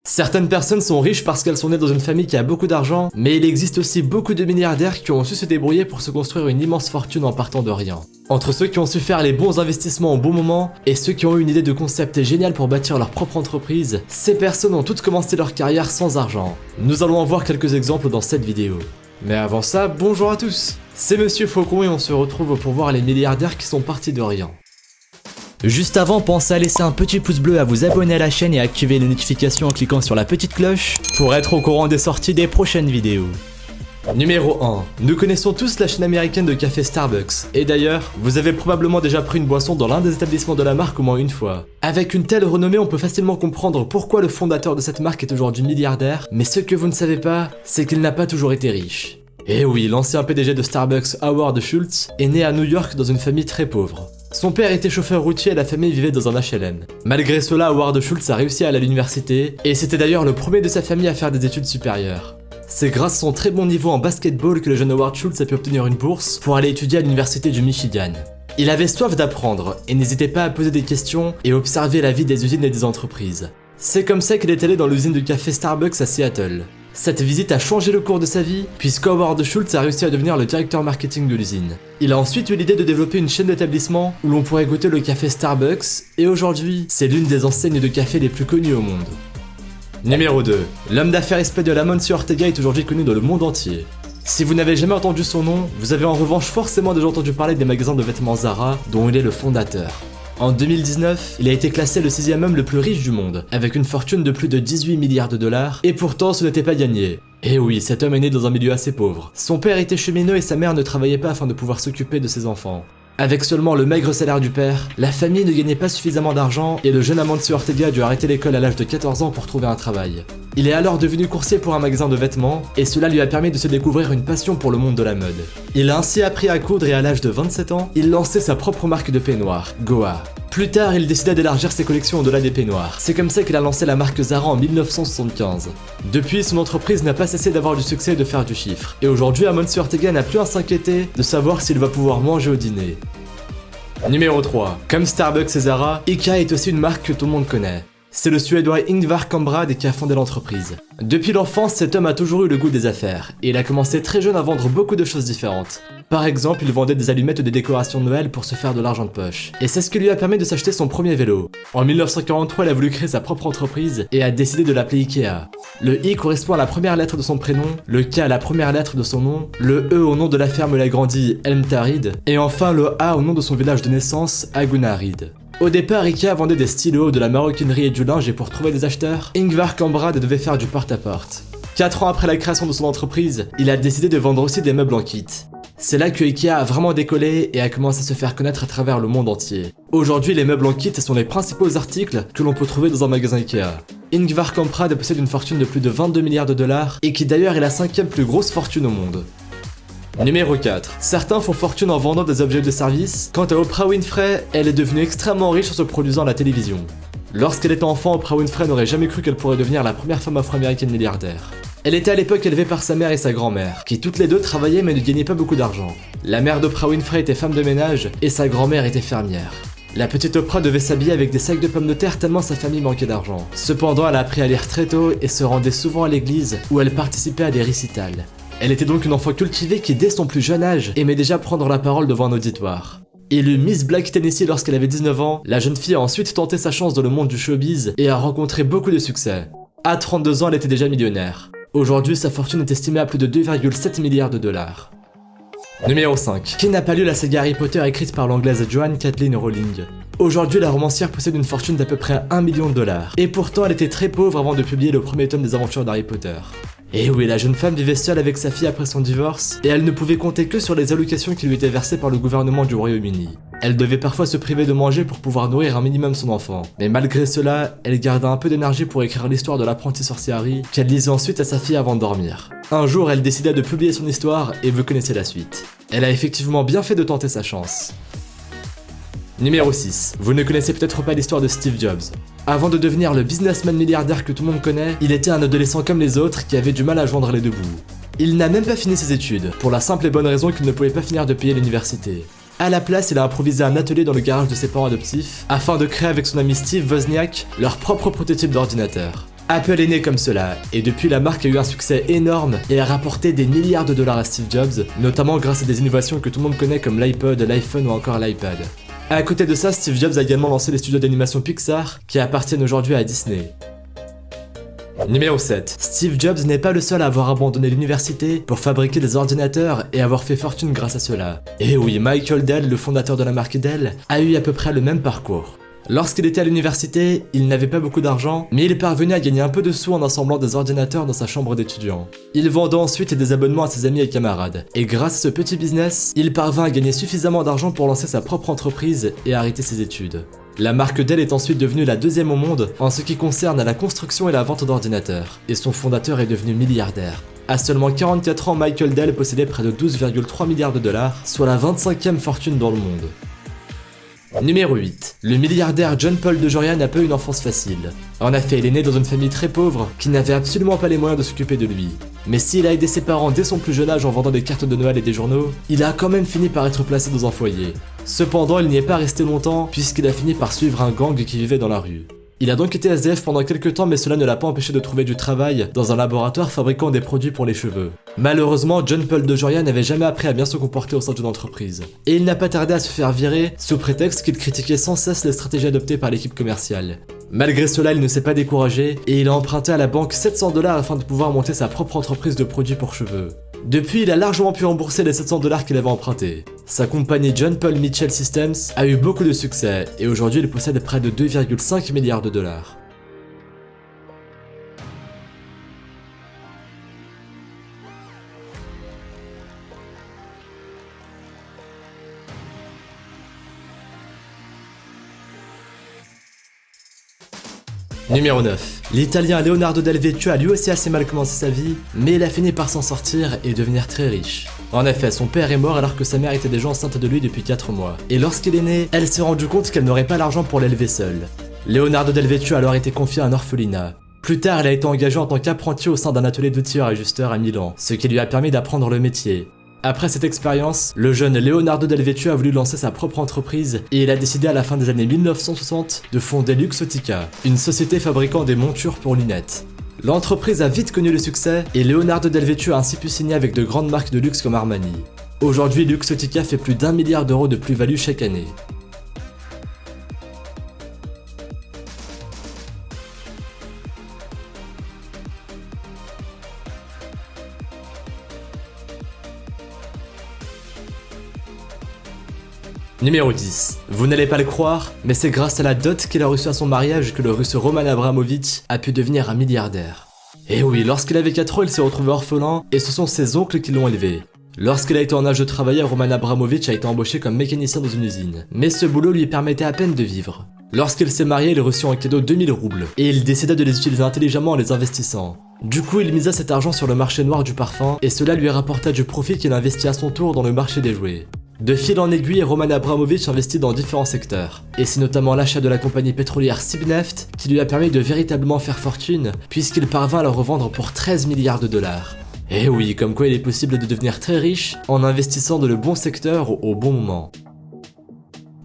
Certaines personnes sont riches parce qu'elles sont nées dans une famille qui a beaucoup d'argent, mais il existe aussi beaucoup de milliardaires qui ont su se débrouiller pour se construire une immense fortune en partant de rien. Entre ceux qui ont su faire les bons investissements au bon moment et ceux qui ont eu une idée de concept géniale pour bâtir leur propre entreprise, ces personnes ont toutes commencé leur carrière sans argent. Nous allons en voir quelques exemples dans cette vidéo. Mais avant ça, bonjour à tous, c'est Monsieur Faucon et on se retrouve pour voir les milliardaires qui sont partis de rien. Juste avant, pensez à laisser un petit pouce bleu, à vous abonner à la chaîne et à activer les notifications en cliquant sur la petite cloche pour être au courant des sorties des prochaines vidéos. Numéro 1. Nous connaissons tous la chaîne américaine de café Starbucks, et d'ailleurs, vous avez probablement déjà pris une boisson dans l'un des établissements de la marque au moins une fois. Avec une telle renommée, on peut facilement comprendre pourquoi le fondateur de cette marque est aujourd'hui milliardaire, mais ce que vous ne savez pas, c'est qu'il n'a pas toujours été riche. Et oui, l'ancien PDG de Starbucks, Howard Schultz, est né à New York dans une famille très pauvre. Son père était chauffeur routier et la famille vivait dans un HLM. Malgré cela, Howard Schultz a réussi à aller à l'université, et c'était d'ailleurs le premier de sa famille à faire des études supérieures. C'est grâce à son très bon niveau en basketball que le jeune Howard Schultz a pu obtenir une bourse pour aller étudier à l'université du Michigan. Il avait soif d'apprendre, et n'hésitait pas à poser des questions et observer la vie des usines et des entreprises. C'est comme ça qu'il est allé dans l'usine de café Starbucks à Seattle. Cette visite a changé le cours de sa vie, puisque Howard Schultz a réussi à devenir le directeur marketing de l'usine. Il a ensuite eu l'idée de développer une chaîne d'établissements où l'on pourrait goûter le café Starbucks, et aujourd'hui, c'est l'une des enseignes de café les plus connues au monde. Numéro 2. L'homme d'affaires espagnol Amancio Ortega est aujourd'hui connu dans le monde entier. Si vous n'avez jamais entendu son nom, vous avez en revanche forcément déjà entendu parler des magasins de vêtements Zara, dont il est le fondateur. En 2019, il a été classé le 6e homme le plus riche du monde, avec une fortune de plus de 18 milliards de dollars, et pourtant ce n'était pas gagné. Et oui, cet homme est né dans un milieu assez pauvre. Son père était cheminot et sa mère ne travaillait pas afin de pouvoir s'occuper de ses enfants. Avec seulement le maigre salaire du père, la famille ne gagnait pas suffisamment d'argent et le jeune Amancio Ortega a dû arrêter l'école à l'âge de 14 ans pour trouver un travail. Il est alors devenu coursier pour un magasin de vêtements et cela lui a permis de se découvrir une passion pour le monde de la mode. Il a ainsi appris à coudre et à l'âge de 27 ans, il lançait sa propre marque de peignoirs, Goa. Plus tard, il décida d'élargir ses collections au-delà des peignoirs. C'est comme ça qu'il a lancé la marque Zara en 1975. Depuis, son entreprise n'a pas cessé d'avoir du succès et de faire du chiffre. Et aujourd'hui, Amancio Ortega n'a plus à s'inquiéter de savoir s'il va pouvoir manger au dîner. Numéro 3. Comme Starbucks et Zara, IKEA est aussi une marque que tout le monde connaît. C'est le Suédois Ingvar Kamprad qui a fondé l'entreprise. Depuis l'enfance, cet homme a toujours eu le goût des affaires, et il a commencé très jeune à vendre beaucoup de choses différentes. Par exemple, il vendait des allumettes ou des décorations de Noël pour se faire de l'argent de poche. Et c'est ce qui lui a permis de s'acheter son premier vélo. En 1943, il a voulu créer sa propre entreprise et a décidé de l'appeler IKEA. Le I correspond à la première lettre de son prénom, le K à la première lettre de son nom, le E au nom de la ferme où il a grandi, Elmtarid, et enfin le A au nom de son village de naissance, Agunarid. Au départ, IKEA vendait des stylos, de la maroquinerie et du linge et pour trouver des acheteurs, Ingvar Kamprad devait faire du porte-à-porte. 4 ans après la création de son entreprise, il a décidé de vendre aussi des meubles en kit. C'est là que IKEA a vraiment décollé et a commencé à se faire connaître à travers le monde entier. Aujourd'hui, les meubles en kit sont les principaux articles que l'on peut trouver dans un magasin IKEA. Ingvar Kamprad possède une fortune de plus de 22 milliards de dollars et qui d'ailleurs est la 5e plus grosse fortune au monde. Numéro 4. Certains font fortune en vendant des objets de service. Quant à Oprah Winfrey, elle est devenue extrêmement riche en se produisant à la télévision. Lorsqu'elle était enfant, Oprah Winfrey n'aurait jamais cru qu'elle pourrait devenir la première femme afro-américaine milliardaire. Elle était à l'époque élevée par sa mère et sa grand-mère, qui toutes les deux travaillaient mais ne gagnaient pas beaucoup d'argent. La mère d'Oprah Winfrey était femme de ménage et sa grand-mère était fermière. La petite Oprah devait s'habiller avec des sacs de pommes de terre tellement sa famille manquait d'argent. Cependant, elle a appris à lire très tôt et se rendait souvent à l'église où elle participait à des récitals. Elle était donc une enfant cultivée qui, dès son plus jeune âge, aimait déjà prendre la parole devant un auditoire. Élue Miss Black Tennessee lorsqu'elle avait 19 ans, la jeune fille a ensuite tenté sa chance dans le monde du showbiz et a rencontré beaucoup de succès. À 32 ans, elle était déjà millionnaire. Aujourd'hui, sa fortune est estimée à plus de 2,7 milliards de dollars. Numéro 5. Qui n'a pas lu la saga Harry Potter écrite par l'anglaise Joanne Kathleen Rowling? Aujourd'hui, la romancière possède une fortune d'à peu près 1 million de dollars. Et pourtant, elle était très pauvre avant de publier le premier tome des aventures d'Harry Potter. Et oui, la jeune femme vivait seule avec sa fille après son divorce, et elle ne pouvait compter que sur les allocations qui lui étaient versées par le gouvernement du Royaume-Uni. Elle devait parfois se priver de manger pour pouvoir nourrir un minimum son enfant. Mais malgré cela, elle garda un peu d'énergie pour écrire l'histoire de l'apprenti sorcier Harry, qu'elle lisait ensuite à sa fille avant de dormir. Un jour, elle décida de publier son histoire, et vous connaissez la suite. Elle a effectivement bien fait de tenter sa chance. Numéro 6. Vous ne connaissez peut-être pas l'histoire de Steve Jobs. Avant de devenir le businessman milliardaire que tout le monde connaît, il était un adolescent comme les autres qui avait du mal à joindre les deux bouts. Il n'a même pas fini ses études, pour la simple et bonne raison qu'il ne pouvait pas finir de payer l'université. À la place, il a improvisé un atelier dans le garage de ses parents adoptifs, afin de créer avec son ami Steve Wozniak leur propre prototype d'ordinateur. Apple est né comme cela, et depuis la marque a eu un succès énorme et a rapporté des milliards de dollars à Steve Jobs, notamment grâce à des innovations que tout le monde connaît comme l'iPod, l'iPhone ou encore l'iPad. À côté de ça, Steve Jobs a également lancé les studios d'animation Pixar, qui appartiennent aujourd'hui à Disney. Numéro 7. Steve Jobs n'est pas le seul à avoir abandonné l'université pour fabriquer des ordinateurs et avoir fait fortune grâce à cela. Et oui, Michael Dell, le fondateur de la marque Dell, a eu à peu près le même parcours. Lorsqu'il était à l'université, il n'avait pas beaucoup d'argent, mais il est parvenu à gagner un peu de sous en assemblant des ordinateurs dans sa chambre d'étudiant. Il vendait ensuite des abonnements à ses amis et camarades, et grâce à ce petit business, il parvint à gagner suffisamment d'argent pour lancer sa propre entreprise et arrêter ses études. La marque Dell est ensuite devenue la deuxième au monde en ce qui concerne la construction et la vente d'ordinateurs, et son fondateur est devenu milliardaire. À seulement 44 ans, Michael Dell possédait près de 12,3 milliards de dollars, soit la 25e fortune dans le monde. Numéro 8. Le milliardaire John Paul DeJoria n'a pas eu une enfance facile. En effet, il est né dans une famille très pauvre qui n'avait absolument pas les moyens de s'occuper de lui. Mais s'il a aidé ses parents dès son plus jeune âge en vendant des cartes de Noël et des journaux, il a quand même fini par être placé dans un foyer. Cependant, il n'y est pas resté longtemps puisqu'il a fini par suivre un gang qui vivait dans la rue. Il a donc été SDF pendant quelques temps, mais cela ne l'a pas empêché de trouver du travail dans un laboratoire fabriquant des produits pour les cheveux. Malheureusement, John Paul DeJoria n'avait jamais appris à bien se comporter au sein d'une entreprise. Et il n'a pas tardé à se faire virer, sous prétexte qu'il critiquait sans cesse les stratégies adoptées par l'équipe commerciale. Malgré cela, il ne s'est pas découragé, et il a emprunté à la banque 700 $ afin de pouvoir monter sa propre entreprise de produits pour cheveux. Depuis, il a largement pu rembourser les 700 $ qu'il avait empruntés. Sa compagnie John Paul Mitchell Systems a eu beaucoup de succès, et aujourd'hui il possède près de 2,5 milliards de dollars. Numéro 9. L'Italien Leonardo Del Vecchio a lui aussi assez mal commencé sa vie, mais il a fini par s'en sortir et devenir très riche. En effet, son père est mort alors que sa mère était déjà enceinte de lui depuis 4 mois, et lorsqu'il est né, elle s'est rendue compte qu'elle n'aurait pas l'argent pour l'élever seule. Leonardo Del Vecchio a alors été confié à un orphelinat. Plus tard, il a été engagé en tant qu'apprenti au sein d'un atelier d'outilleur-ajusteur à Milan, ce qui lui a permis d'apprendre le métier. Après cette expérience, le jeune Leonardo Del Vecchio a voulu lancer sa propre entreprise et il a décidé à la fin des années 1960 de fonder Luxottica, une société fabriquant des montures pour lunettes. L'entreprise a vite connu le succès et Leonardo Del Vecchio a ainsi pu signer avec de grandes marques de luxe comme Armani. Aujourd'hui, Luxottica fait plus d'1 milliard d'euros de plus-value chaque année. Numéro 10. Vous n'allez pas le croire, mais c'est grâce à la dot qu'il a reçue à son mariage que le russe Roman Abramovich a pu devenir un milliardaire. Et oui, lorsqu'il avait 4 ans, il s'est retrouvé orphelin et ce sont ses oncles qui l'ont élevé. Lorsqu'il a été en âge de travailler, Roman Abramovich a été embauché comme mécanicien dans une usine. Mais ce boulot lui permettait à peine de vivre. Lorsqu'il s'est marié, il reçut en cadeau 2000 roubles et il décida de les utiliser intelligemment en les investissant. Du coup, il misa cet argent sur le marché noir du parfum et cela lui rapporta du profit qu'il investit à son tour dans le marché des jouets. De fil en aiguille, Roman Abramovich investit dans différents secteurs. Et c'est notamment l'achat de la compagnie pétrolière Sibneft qui lui a permis de véritablement faire fortune, puisqu'il parvint à le revendre pour 13 milliards de dollars. Et oui, comme quoi il est possible de devenir très riche en investissant dans le bon secteur au bon moment.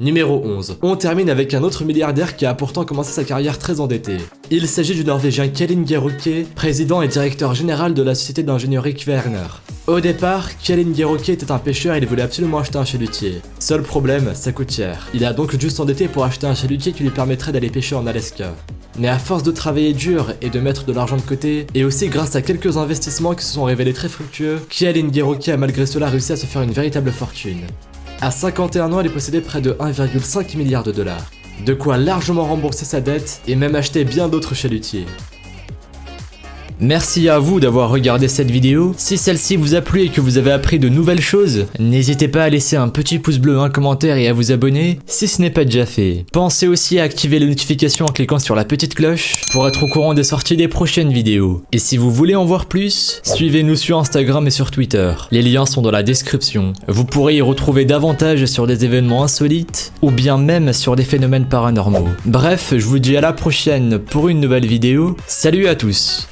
Numéro 11. On termine avec un autre milliardaire qui a pourtant commencé sa carrière très endetté. Il s'agit du Norvégien Kjell Inge Røkke, président et directeur général de la société d'ingénierie Kværner. Au départ, Kjell Inge Røkke était un pêcheur et il voulait absolument acheter un chalutier. Seul problème, ça coûte cher. Il a donc dû s'endetter pour acheter un chalutier qui lui permettrait d'aller pêcher en Alaska. Mais à force de travailler dur et de mettre de l'argent de côté, et aussi grâce à quelques investissements qui se sont révélés très fructueux, Kjell Inge Røkke a malgré cela réussi à se faire une véritable fortune. À 51 ans, il possédait près de 1,5 milliard de dollars. De quoi largement rembourser sa dette et même acheter bien d'autres chalutiers. Merci à vous d'avoir regardé cette vidéo. Si celle-ci vous a plu et que vous avez appris de nouvelles choses, n'hésitez pas à laisser un petit pouce bleu, un commentaire et à vous abonner si ce n'est pas déjà fait. Pensez aussi à activer les notifications en cliquant sur la petite cloche pour être au courant des sorties des prochaines vidéos. Et si vous voulez en voir plus, suivez-nous sur Instagram et sur Twitter. Les liens sont dans la description. Vous pourrez y retrouver davantage sur des événements insolites ou bien même sur des phénomènes paranormaux. Bref, je vous dis à la prochaine pour une nouvelle vidéo. Salut à tous!